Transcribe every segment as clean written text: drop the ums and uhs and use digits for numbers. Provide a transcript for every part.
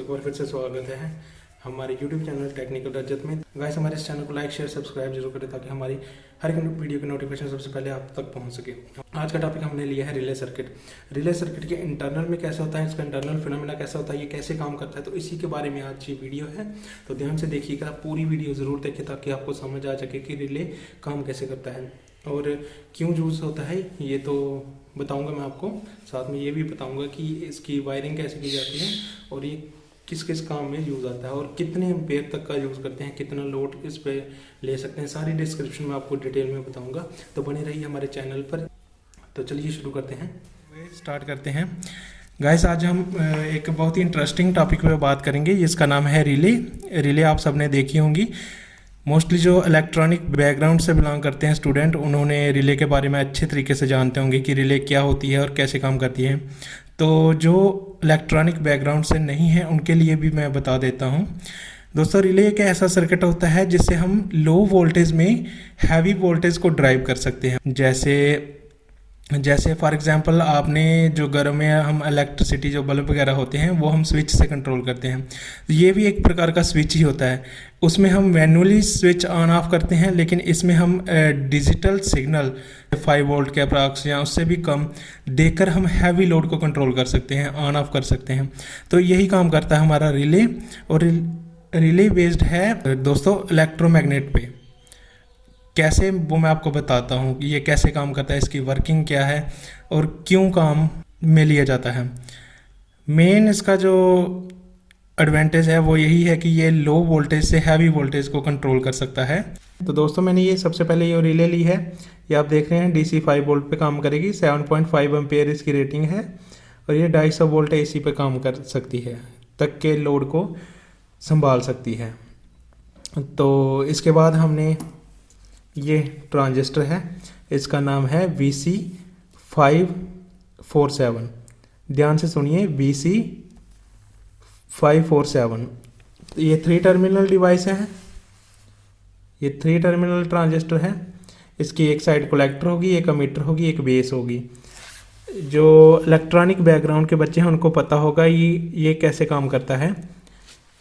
एक बार फिर से स्वागत है हमारे YouTube चैनल टेक्निकल रजत में। गाइस हमारे इस चैनल को लाइक शेयर सब्सक्राइब जरूर करें ताकि हमारी हर एक वीडियो की नोटिफिकेशन सबसे पहले आप तक पहुंच सके। आज का टॉपिक हमने लिया है रिले सर्किट। रिले सर्किट के इंटरनल में कैसा होता है, इसका इंटरनल फिनोमेना कैसा होता है, ये कैसे काम करता है, तो इसी के बारे में आज ये वीडियो है। तो ध्यान से देखिएगा, पूरी वीडियो ज़रूर देखें ताकि आपको समझ आ सके कि रिले काम कैसे करता है और क्यों यूज़ होता है। ये तो बताऊंगा मैं आपको, साथ में ये भी बताऊंगा कि इसकी वायरिंग कैसे की जाती है और ये किस किस काम में यूज़ आता है और कितने एम्पेयर तक का यूज़ करते हैं, कितना लोड इस पे ले सकते हैं। सारी डिस्क्रिप्शन में आपको डिटेल में बताऊंगा, तो बने रहिए हमारे चैनल पर। तो चलिए शुरू करते हैं, स्टार्ट करते हैं। गाइस आज हम एक बहुत ही इंटरेस्टिंग टॉपिक पे बात करेंगे, जिसका नाम है रिले। रिले आप सबने देखी होंगी। मोस्टली जो इलेक्ट्रॉनिक बैकग्राउंड से बिलोंग करते हैं स्टूडेंट, उन्होंने रिले के बारे में अच्छे तरीके से जानते होंगे कि रिले क्या होती है और कैसे काम करती है। तो जो इलेक्ट्रॉनिक बैकग्राउंड से नहीं है उनके लिए भी मैं बता देता हूँ। दोस्तों रिले एक ऐसा सर्किट होता है जिससे हम लो वोल्टेज में हैवी वोल्टेज को ड्राइव कर सकते हैं। जैसे फॉर एग्जांपल आपने जो घरों में हम इलेक्ट्रिसिटी जो बल्ब वगैरह होते हैं वो हम स्विच से कंट्रोल करते हैं, तो ये भी एक प्रकार का स्विच ही होता है। उसमें हम मैनुअली स्विच ऑन ऑफ करते हैं, लेकिन इसमें हम डिजिटल सिग्नल 5 वोल्ट के अप्रॉक्स या उससे भी कम देकर हम हैवी लोड को कंट्रोल कर सकते हैं, ऑन ऑफ कर सकते हैं। तो यही काम करता है हमारा रिले। और रिले बेस्ड है दोस्तों इलेक्ट्रोमैग्नेट पे। कैसे, वो मैं आपको बताता हूँ कि ये कैसे काम करता है, इसकी वर्किंग क्या है और क्यों काम में लिया जाता है। मेन इसका जो एडवांटेज है वो यही है कि ये लो वोल्टेज से हैवी वोल्टेज को कंट्रोल कर सकता है। तो दोस्तों मैंने ये सबसे पहले ये रिले ली है, ये आप देख रहे हैं DC 5 वोल्ट पे काम करेगी। 7.5 एम्पेयर इसकी रेटिंग है और ये 250 वोल्ट AC पे काम कर सकती है, तक के लोड को संभाल सकती है। तो इसके बाद हमने ये ट्रांजिस्टर है, इसका नाम है VC547। ध्यान से सुनिए, VC547। ये 3 टर्मिनल डिवाइस है, ये 3 टर्मिनल ट्रांजिस्टर है। इसकी एक साइड कलेक्टर होगी, एक एमिटर होगी, एक बेस होगी। जो इलेक्ट्रॉनिक बैकग्राउंड के बच्चे हैं उनको पता होगा ये कैसे काम करता है।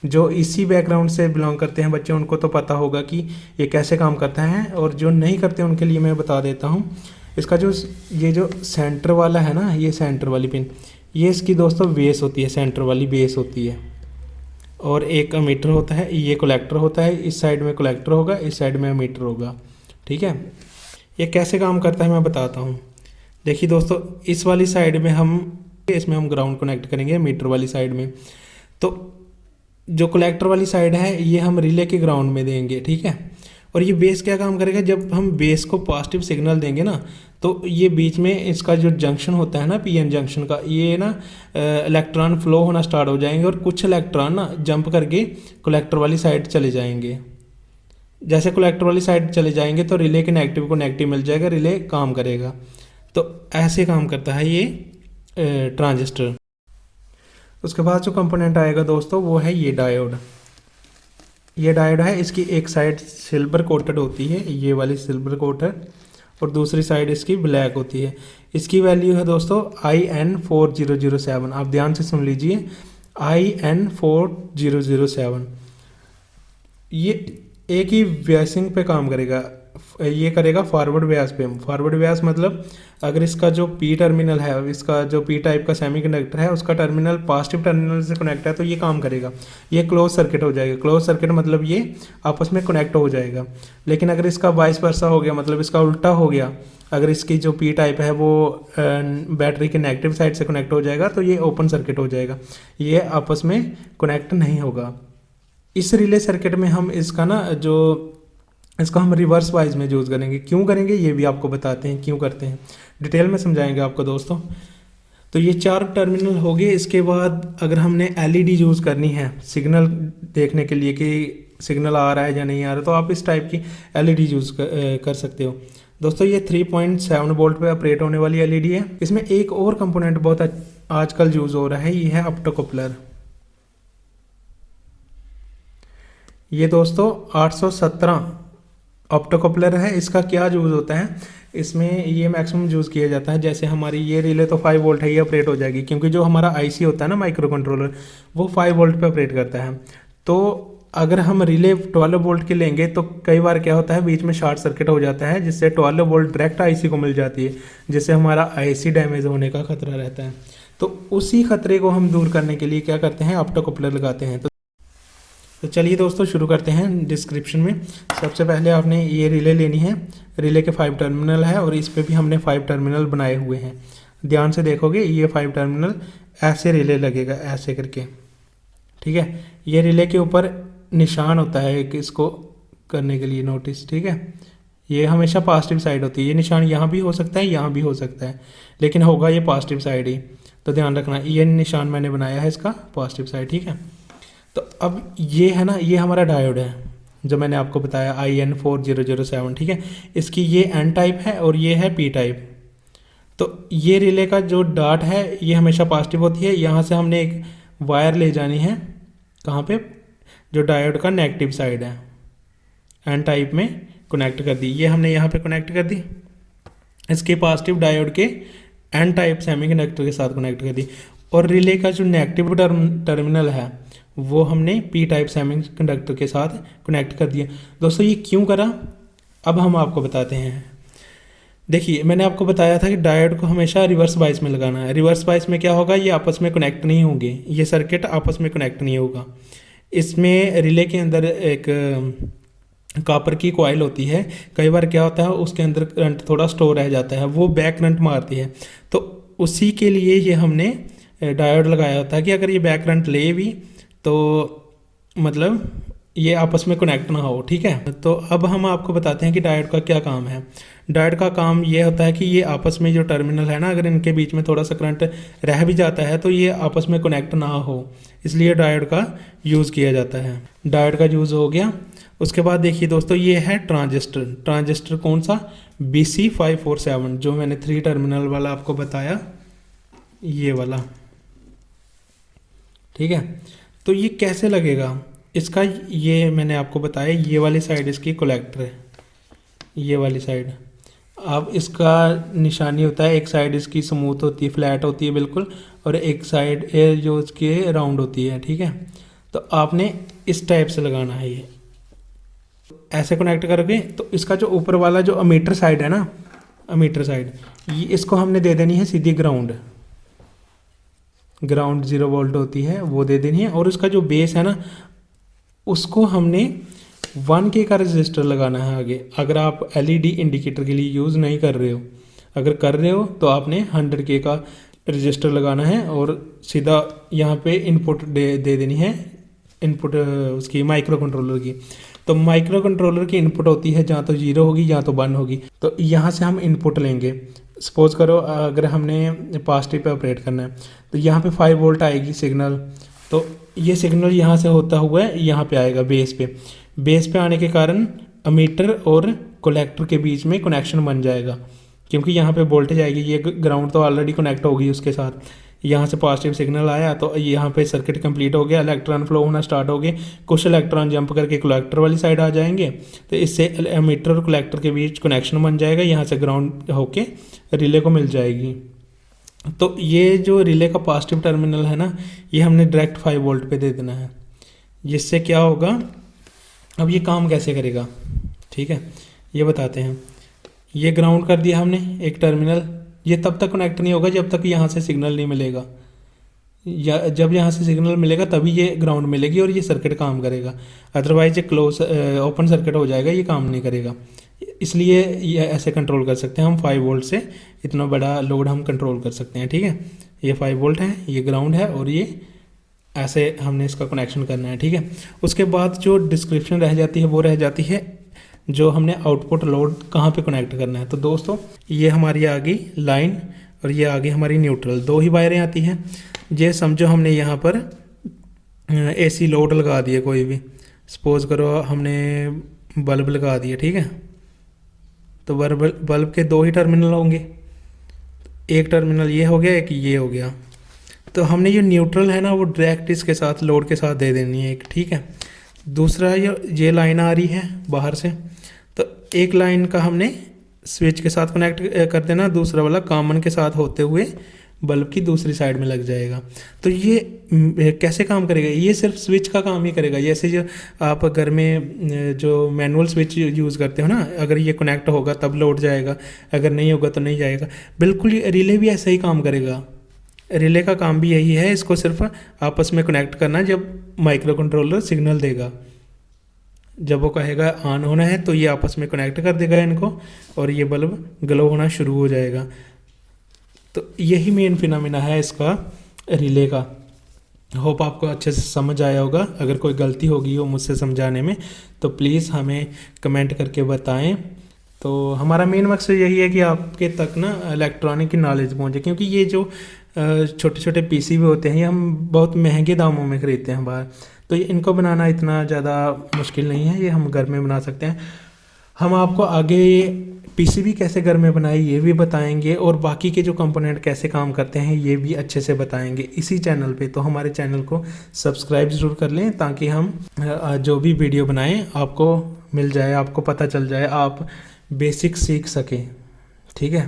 जो इसी बैकग्राउंड से बिलोंग करते हैं बच्चे उनको तो पता होगा कि ये कैसे काम करता है, और जो नहीं करते उनके लिए मैं बता देता हूँ। इसका ये जो सेंटर वाला है ना, ये सेंटर वाली पिन, ये इसकी दोस्तों बेस होती है, सेंटर वाली बेस होती है। और एक एमीटर होता है, ये कलेक्टर होता है। इस साइड में कलेक्टर होगा, इस साइड में एमीटर होगा। ठीक है, ये कैसे काम करता है मैं बताता हूँ। देखिए दोस्तों, इस वाली साइड में इसमें हम ग्राउंड कनेक्ट करेंगे, मीटर वाली साइड में। तो जो कलेक्टर वाली साइड है ये हम रिले के ग्राउंड में देंगे, ठीक है। और ये बेस क्या काम करेगा, जब हम बेस को पॉजिटिव सिग्नल देंगे ना, तो ये बीच में इसका जो जंक्शन होता है ना, PN जंक्शन का, ये ना इलेक्ट्रॉन फ्लो होना स्टार्ट हो जाएंगे और कुछ इलेक्ट्रॉन ना जंप करके कलेक्टर वाली साइड चले जाएंगे। जैसे कलेक्टर वाली साइड चले जाएंगे तो रिले के नेगेटिव को नेगेटिव मिल जाएगा, रिले काम करेगा। तो ऐसे काम करता है ये ट्रांजिस्टर। उसके बाद जो कंपोनेंट आएगा दोस्तों वो है ये डायोड। ये डायोड है, इसकी एक साइड सिल्वर कोटेड होती है, ये वाली सिल्वर कोटेड, और दूसरी साइड इसकी ब्लैक होती है। इसकी वैल्यू है दोस्तों IN4007। आप ध्यान से सुन लीजिए, IN4007। ये एक ही व्यासिंग पे काम करेगा, ये करेगा फॉरवर्ड व्यास पे। फॉरवर्ड व्यास मतलब अगर इसका जो P टर्मिनल है, इसका जो P टाइप का सेमीकंडक्टर है, उसका टर्मिनल पॉजिटिव टर्मिनल से कनेक्ट है तो ये काम करेगा, ये क्लोज सर्किट हो जाएगा। क्लोज सर्किट मतलब ये आपस में कनेक्ट हो जाएगा। लेकिन अगर इसका वाइस वर्सा हो गया, मतलब इसका उल्टा हो गया, अगर इसकी जो P टाइप है वो बैटरी के नेगेटिव साइड से कनेक्ट हो जाएगा तो ये ओपन सर्किट हो जाएगा, ये आपस में कनेक्ट नहीं होगा। इस रिले सर्किट में हम इसका हम रिवर्स वाइज में यूज़ करेंगे। क्यों करेंगे ये भी आपको बताते हैं, क्यों करते हैं डिटेल में समझाएंगे आपको दोस्तों। तो ये 4 टर्मिनल हो गए। इसके बाद अगर हमने LED यूज़ करनी है सिग्नल देखने के लिए कि सिग्नल आ रहा है या नहीं आ रहा, तो आप इस टाइप की LED यूज़ कर सकते हो दोस्तों। ये 3.7 वोल्ट पे ऑपरेट होने वाली LED है। इसमें एक और कंपोनेंट बहुत आजकल यूज़ हो रहा है, ये है ऑप्टोकपलर। ये दोस्तों 817 ऑप्टोकपलर है। इसका क्या यूज़ होता है, इसमें ये मैक्सिमम यूज़ किया जाता है। जैसे हमारी ये रिले तो 5 वोल्ट है, ये ऑपरेट हो जाएगी, क्योंकि जो हमारा आईसी होता है ना माइक्रो कंट्रोलर, वो 5 वोल्ट पे ऑपरेट करता है। तो अगर हम रिले 12 वोल्ट की लेंगे तो कई बार क्या होता है, बीच में शॉर्ट सर्किट हो जाता है, जिससे 12 वोल्ट डायरेक्ट आईसी को मिल जाती है, जिससे हमारा आईसी डैमेज होने का खतरा रहता है। तो उसी खतरे को हम दूर करने के लिए क्या करते हैं, ऑप्टो कपलर लगाते हैं। तो चलिए दोस्तों शुरू करते हैं। डिस्क्रिप्शन में सबसे पहले आपने ये रिले लेनी है। रिले के 5 टर्मिनल है और इस पे भी हमने 5 टर्मिनल बनाए हुए हैं। ध्यान से देखोगे ये 5 टर्मिनल ऐसे रिले लगेगा, ऐसे करके, ठीक है। ये रिले के ऊपर निशान होता है एक, इसको करने के लिए नोटिस, ठीक है। ये हमेशा पॉजिटिव साइड होती है। ये निशान यहाँ भी हो सकता है, यहाँ भी हो सकता है, लेकिन होगा ये पॉजिटिव साइड ही, तो ध्यान रखना। ये निशान मैंने बनाया है इसका पॉजिटिव साइड, ठीक है। तो अब ये है ना, ये हमारा डायोड है जो मैंने आपको बताया IN4007, ठीक है। इसकी ये N टाइप है और ये है P टाइप। तो ये रिले का जो डॉट है ये हमेशा पॉजिटिव होती है। यहाँ से हमने एक वायर ले जानी है, कहाँ पे, जो डायोड का नेगेटिव साइड है, N टाइप में कनेक्ट कर दी। ये हमने यहाँ पे कनेक्ट कर दी, इसके पॉजिटिव डायोड के N टाइप सेमीकंडक्टर के साथ कनेक्ट कर दी। और रिले का जो नेगेटिव टर्मिनल है वो हमने P टाइप सेमीकंडक्टर के साथ कनेक्ट कर दिया। दोस्तों ये क्यों करा, अब हम आपको बताते हैं। देखिए मैंने आपको बताया था कि डायोड को हमेशा रिवर्स बाइस में लगाना है। रिवर्स बाइस में क्या होगा, ये आपस में कनेक्ट नहीं होंगे, ये सर्किट आपस में कनेक्ट नहीं होगा। इसमें रिले के अंदर एक कॉपर की कॉइल होती है, कई बार क्या होता है उसके अंदर करंट थोड़ा स्टोर रह जाता है, वो बैक करंट मारती है। तो उसी के लिए ये हमने डायोड लगाया होता है कि अगर ये बैक करंट ले भी तो मतलब ये आपस में कनेक्ट ना हो, ठीक है। तो अब हम आपको बताते हैं कि डायोड का क्या काम है। डायोड का काम ये होता है कि ये आपस में जो टर्मिनल है ना, अगर इनके बीच में थोड़ा सा करंट रह भी जाता है तो ये आपस में कनेक्ट ना हो, इसलिए डायोड का यूज़ किया जाता है। डायोड का यूज़ हो गया। उसके बाद देखिए दोस्तों, ये है ट्रांजिस्टर। ट्रांजिस्टर कौन सा, BC547, जो मैंने 3 टर्मिनल वाला आपको बताया, ये वाला, ठीक है। तो ये कैसे लगेगा, इसका ये मैंने आपको बताया, ये वाली साइड इसकी कलेक्टर है, ये वाली साइड। अब इसका निशानी होता है, एक साइड इसकी स्मूथ होती है, फ्लैट होती है बिल्कुल, और एक साइड जो इसकी राउंड होती है, ठीक है। तो आपने इस टाइप से लगाना है, ये ऐसे कनेक्ट करके। तो इसका जो ऊपर वाला जो अमीटर साइड है ना, अमीटर साइड, ये इसको हमने दे देनी है सीधी ग्राउंड। ग्राउंड 0 वोल्ट होती है, वो दे देनी है। और उसका जो बेस है ना, उसको हमने 1K का रजिस्टर लगाना है आगे। अगर आप LED इंडिकेटर के लिए यूज़ नहीं कर रहे हो, अगर कर रहे हो तो आपने 100K का रजिस्टर लगाना है और सीधा यहाँ पे इनपुट दे देनी है, इनपुट उसकी माइक्रो कंट्रोलर की। तो माइक्रो कंट्रोलर की इनपुट होती है जहाँ तो 0 होगी या तो 1 होगी। तो यहाँ से हम इनपुट लेंगे। सपोज करो अगर हमने पॉजिटिव पे ऑपरेट करना है तो यहाँ पे 5 वोल्ट आएगी सिग्नल। तो ये सिग्नल यहाँ से होता हुआ यहाँ पे आएगा बेस पे। बेस पे आने के कारण अमीटर और कलेक्टर के बीच में कनेक्शन बन जाएगा, क्योंकि यहाँ पे वोल्टेज आएगी। ये ग्राउंड तो ऑलरेडी कनेक्ट होगी उसके साथ। यहाँ से पॉजिटिव सिग्नल आया तो यहाँ पे सर्किट कंप्लीट हो गया, इलेक्ट्रॉन फ्लो होना स्टार्ट हो गए। कुछ इलेक्ट्रॉन जंप करके कलेक्टर वाली साइड आ जाएंगे, तो इससे एमीटर और कलेक्टर के बीच कनेक्शन बन जाएगा, यहाँ से ग्राउंड होके रिले को मिल जाएगी। तो ये जो रिले का पॉजिटिव टर्मिनल है ना, ये हमने डायरेक्ट 5 वोल्ट पे दे देना है। जिससे क्या होगा, अब ये काम कैसे करेगा, ठीक है, ये बताते हैं। ये ग्राउंड कर दिया हमने एक टर्मिनल, ये तब तक कनेक्ट नहीं होगा जब तक यहाँ से सिग्नल नहीं मिलेगा, या जब यहाँ से सिग्नल मिलेगा तभी ये ग्राउंड मिलेगी और ये सर्किट काम करेगा। अदरवाइज ये क्लोज ओपन सर्किट हो जाएगा, ये काम नहीं करेगा। इसलिए ये ऐसे कंट्रोल कर सकते हैं हम, 5 वोल्ट से इतना बड़ा लोड हम कंट्रोल कर सकते हैं, ठीक है। ये 5 वोल्ट है, ये ग्राउंड है, और ये ऐसे हमने इसका कनेक्शन करना है, ठीक है। उसके बाद जो डिस्क्रिप्शन रह जाती है वो रह जाती है जो हमने आउटपुट लोड कहाँ पे कनेक्ट करना है। तो दोस्तों ये हमारी आ गई लाइन और ये आ गई हमारी न्यूट्रल, 2 ही वायरें आती हैं। ये समझो हमने यहाँ पर AC लोड लगा दिया, कोई भी सपोज करो हमने बल्ब लगा दिया, ठीक है। तो बल्ब के 2 ही टर्मिनल होंगे, एक टर्मिनल ये हो गया, एक ये हो गया। तो हमने ये न्यूट्रल है ना, वो डायरेक्ट इसके साथ लोड के साथ दे देनी है एक, ठीक है। दूसरा ये लाइन आ रही है बाहर से, तो एक लाइन का हमने स्विच के साथ कनेक्ट कर देना, दूसरा वाला कॉमन के साथ होते हुए बल्ब की दूसरी साइड में लग जाएगा। तो ये कैसे काम करेगा, ये सिर्फ स्विच का काम ही करेगा। जैसे जो आप घर में जो मैनुअल स्विच यूज़ करते हो ना, अगर ये कनेक्ट होगा तब लोड जाएगा, अगर नहीं होगा तो नहीं जाएगा। बिल्कुल रिले भी ऐसा ही काम करेगा। रिले का काम भी यही है, इसको सिर्फ आपस में कनेक्ट करना जब माइक्रो कंट्रोलर सिग्नल देगा। जब वो कहेगा ऑन होना है तो ये आपस में कनेक्ट कर देगा इनको और ये बल्ब ग्लो होना शुरू हो जाएगा। तो यही मेन फिनोमेना है इसका, रिले का। होप आपको अच्छे से समझ आया होगा। अगर कोई गलती होगी हो मुझसे समझाने में तो प्लीज़ हमें कमेंट करके बताएं। तो हमारा मेन मकसद यही है कि आपके तक ना इलेक्ट्रॉनिक की नॉलेज पहुंचे, क्योंकि ये जो छोटे छोटे पीसी भी होते हैं ये हम बहुत महंगे दामों में ख़रीदते हैं बाहर। तो ये इनको बनाना इतना ज़्यादा मुश्किल नहीं है, ये हम घर में बना सकते हैं। हम आपको आगे पीसीबी कैसे घर में बनाए ये भी बताएंगे और बाकी के जो कंपोनेंट कैसे काम करते हैं ये भी अच्छे से बताएंगे इसी चैनल पे। तो हमारे चैनल को सब्सक्राइब ज़रूर कर लें ताकि हम जो भी वीडियो बनाएं आपको मिल जाए, आपको पता चल जाए, आप बेसिक सीख सकें। ठीक है।